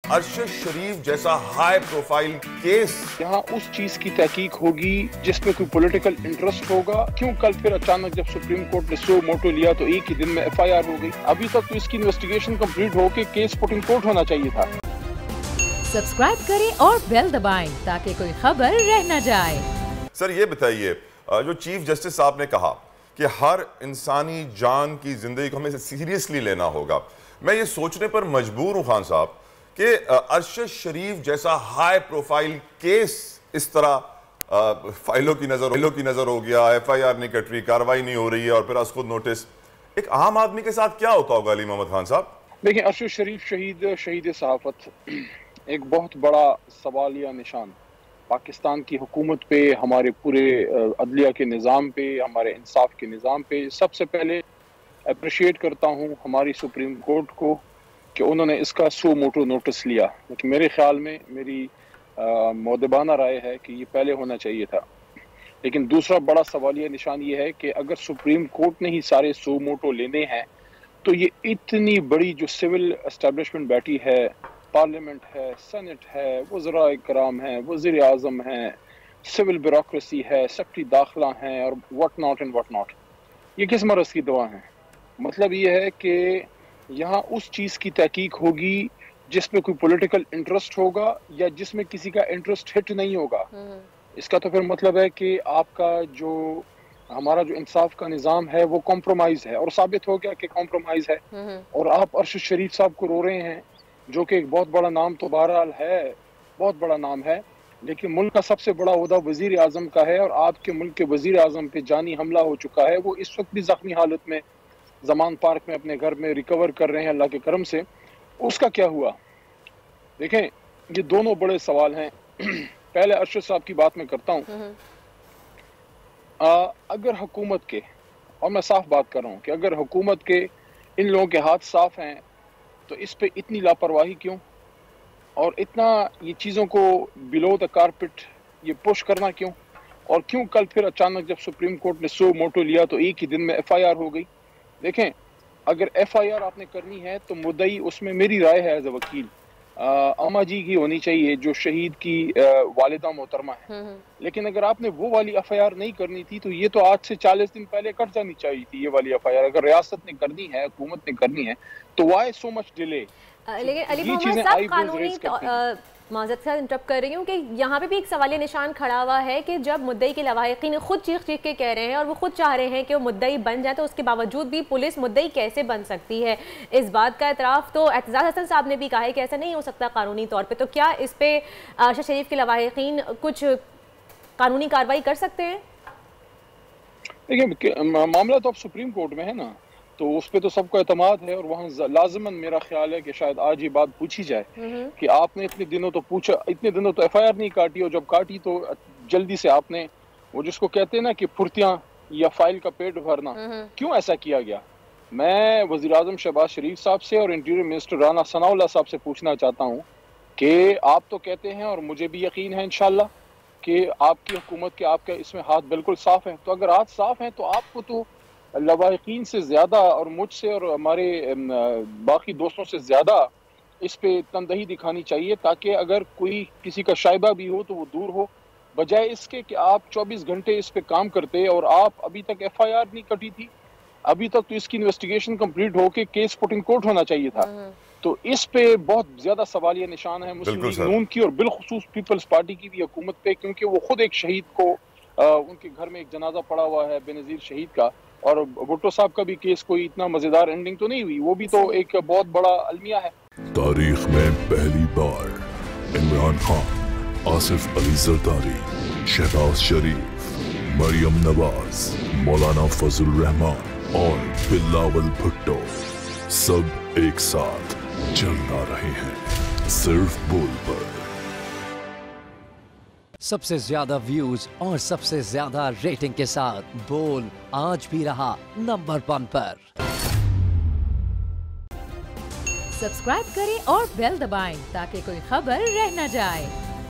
अरशद शरीफ जैसा high profile case, यहाँ उस चीज की तहकीक होगी जिसमें कोई पॉलिटिकल इंटरेस्ट होगा। क्यों कल फिर अचानक जब सुप्रीम कोर्ट ने सो मोटो लिया तो एक ही दिन में FIR हो गई? अभी तक तो इसकी इन्वेस्टिगेशन कंप्लीट होके केस पुट इन कोर्ट होना चाहिए था। सब्सक्राइब करें और बेल दबाएं ताकि कोई खबर रह न जाए। सर ये बताइए, जो चीफ जस्टिस साहब ने कहा कि हर इंसानी जान की जिंदगी को हमें सीरियसली लेना होगा, मैं ये सोचने पर मजबूर हूँ खान साहब कि अरशद शरीफ जैसा हाई प्रोफाइल केस इस तरह फाइलों की नजर हो गया, FIR नहीं कट रही, कार्रवाई नहीं हो रही है और फिर आज खुद नोटिस, एक आम आदमी के साथ क्या होता होगा अली मोहम्मद खान साहब? देखिए, अरशद शरीफ शहीद सहाफत एक बहुत बड़ा सवालिया निशान पाकिस्तान की हुकूमत पे, हमारे पूरे अदलिया के निज़ाम पे, हमारे इंसाफ के निज़ाम पे। सबसे पहले अप्रिशिएट करता हूँ हमारी सुप्रीम कोर्ट को कि उन्होंने इसका सो मोटो नोटिस लिया, लेकिन मेरे ख्याल में, मेरी मौदबाना राय है कि ये पहले होना चाहिए था। लेकिन दूसरा बड़ा सवालिया निशान ये है कि अगर सुप्रीम कोर्ट ने ही सारे सो मोटो लेने हैं तो ये इतनी बड़ी जो सिविल एस्टेब्लिशमेंट बैठी है, पार्लियामेंट है, सेनेट है, वज़राए कराम हैं, वज़ीर आज़म हैं, सिविल ब्यूरोक्रेसी है, सेक्रेटरी दाखिला हैं और what not and what not, ये किस मरज़ की दवा है? मतलब ये है कि यहाँ उस चीज़ की तहकीक होगी जिसमें कोई पॉलिटिकल इंटरेस्ट होगा या जिसमें किसी का इंटरेस्ट हिट नहीं होगा। इसका तो फिर मतलब है कि आपका जो हमारा जो इंसाफ का निज़ाम है वो कॉम्प्रोमाइज़ है, और साबित हो गया कि कॉम्प्रोमाइज़ है। और आप अरशद शरीफ साहब को रो रहे हैं, जो कि एक बहुत बड़ा नाम तो बहरहाल है, बहुत बड़ा नाम है, लेकिन मुल्क का सबसे बड़ा ओहदा वज़ीर आज़म का है और आपके मुल्क के वज़ीर आज़म पे जानी हमला हो चुका है। वो इस वक्त भी ज़ख्मी हालत में ज़मान पार्क में अपने घर में रिकवर कर रहे हैं अल्लाह के करम से। उसका क्या हुआ? देखें, ये दोनों बड़े सवाल हैं। पहले अरशद साहब की बात मैं करता हूँ। अगर हुकूमत के, और मैं साफ बात कर रहा हूँ कि अगर हुकूमत के इन लोगों के हाथ साफ हैं तो इस पे इतनी लापरवाही क्यों, और इतना ये चीज़ों को बिलो द कारपेट ये पुश करना क्यों, और क्यों कल फिर अचानक जब सुप्रीम कोर्ट ने सो मोटो लिया तो एक ही दिन में FIR हो गई? देखें, अगर FIR आपने करनी है तो मुद्दई, उसमें मेरी राय है एज अ वकील, अम्मा जी की होनी चाहिए जो शहीद की वालिदा मोहतरमा है। लेकिन अगर आपने वो वाली FIR नहीं करनी थी तो ये तो आज से 40 दिन पहले कट जानी चाहिए थी ये वाली FIR। अगर रियासत ने करनी है, हुकूमत ने करनी है, तो वाई सो मच डिले? लेकिन अली मोहम्मद साहब, कानूनी माज़रत से इंटरप्ट कर रही हूँ कि यहाँ पे भी एक सवालिया निशान खड़ा हुआ है कि जब मुद्दई के लवाहिकीन खुद चीख के कह रहे हैं और वो खुद चाह रहे हैं कि वो मुद्दई बन जाए, तो उसके बावजूद भी पुलिस मुद्दई कैसे बन सकती है? इस बात का एतराफ़ तो एतजाज़ हसन साहब ने भी कहा है कि ऐसा नहीं हो सकता कानूनी तौर पर। तो क्या इस पे अरशद शरीफ के लवाहिकीन कुछ कानूनी कार्रवाई कर सकते हैं? देखिए, मामला तो अब सुप्रीम कोर्ट में है ना, तो उस पर तो सबको एतमाद है, और वहाँ लाजमन मेरा ख्याल है कि शायद आज ये बात पूछी जाए कि आपने इतने दिनों तो FIR नहीं काटी, और जब काटी तो जल्दी से आपने वो जिसको कहते हैं ना कि फुर्तियाँ या फाइल का पेट भरना, क्यों ऐसा किया गया? मैं वज़ीर आज़म शहबाज शरीफ साहब से और इंटीरियर मिनिस्टर राना सनाउल्लाह साहब से पूछना चाहता हूँ कि आप तो कहते हैं, और मुझे भी यकीन है इंशाल्लाह कि आपकी हुकूमत के, आपके इसमें हाथ बिल्कुल साफ है, तो अगर हाथ साफ है तो आपको तो लवाहिकीन से ज़्यादा और मुझसे और हमारे बाकी दोस्तों से ज़्यादा इस पे तनदही दिखानी चाहिए, ताकि अगर कोई किसी का शाइबा भी हो तो वो दूर हो, बजाय इसके कि आप 24 घंटे इस पे काम करते और आप अभी तक FIR नहीं कटी थी। अभी तक तो इसकी इन्वेस्टिगेशन कंप्लीट होके केस पुट इन कोर्ट होना चाहिए था। तो इस पे बहुत ज़्यादा सवालिया निशान है मुस्लिम लीग नून की और बिलखुसूस पीपल्स पार्टी की भी हुकूमत पे, क्योंकि वो खुद एक शहीद को, उनके घर में एक जनाजा पड़ा हुआ है बेनज़ीर शहीद का, और भुट्टो साहब का भी केस कोई इतना मजेदार एंडिंग तो नहीं हुई, वो भी तो एक बहुत बड़ा अलमिया है। तारीख में पहली बार इमरान खान, आसिफ अली जरदारी, शहबाज शरीफ, मरियम नवाज, मौलाना फजल रहमान और बिलावल भुट्टो सब एक साथ चलना रहे हैं सिर्फ बोल पर। सबसे ज्यादा व्यूज और सबसे ज्यादा रेटिंग के साथ बोल आज भी रहा नंबर 1 पर। सब्सक्राइब करें और बेल दबाएं ताकि कोई खबर रह न जाए।